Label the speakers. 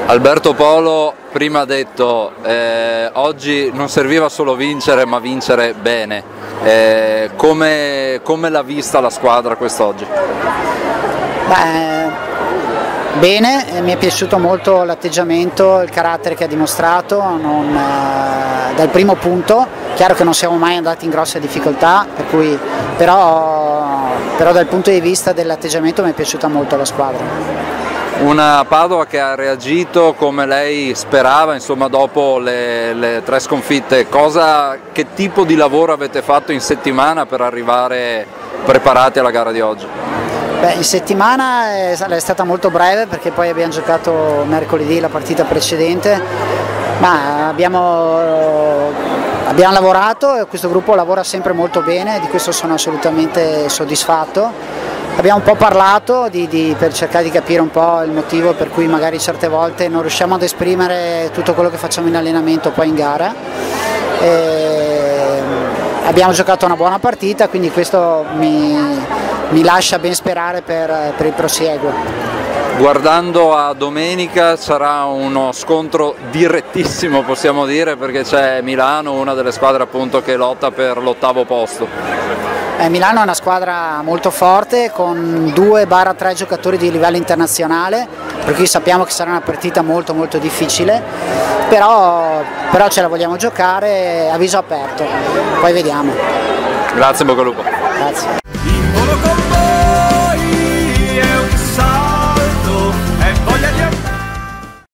Speaker 1: Alberto Polo prima ha detto oggi non serviva solo vincere ma vincere bene, come l'ha vista la squadra quest'oggi?
Speaker 2: Bene, mi è piaciuto molto l'atteggiamento, il carattere che ha dimostrato dal primo punto. Chiaro che non siamo mai andati in grosse difficoltà, però dal punto di vista dell'atteggiamento mi è piaciuta molto la squadra.
Speaker 1: Una Padova che ha reagito come lei sperava, insomma, dopo le 3 sconfitte. Che tipo di lavoro avete fatto in settimana per arrivare preparati alla gara di oggi?
Speaker 2: In settimana è stata molto breve perché poi abbiamo giocato mercoledì la partita precedente, ma abbiamo lavorato e questo gruppo lavora sempre molto bene, di questo sono assolutamente soddisfatto. Abbiamo un po' parlato per cercare di capire un po' il motivo per cui magari certe volte non riusciamo ad esprimere tutto quello che facciamo in allenamento poi in gara. Abbiamo giocato una buona partita, quindi questo mi lascia ben sperare per il prosieguo.
Speaker 1: Guardando a domenica sarà uno scontro direttissimo, possiamo dire, perché c'è Milano, una delle squadre appunto che lotta per l'8° posto.
Speaker 2: Milano è una squadra molto forte con 2-3 giocatori di livello internazionale, per cui sappiamo che sarà una partita molto difficile, però ce la vogliamo giocare a viso aperto, poi vediamo.
Speaker 1: Grazie, bocca al lupo.
Speaker 2: Grazie.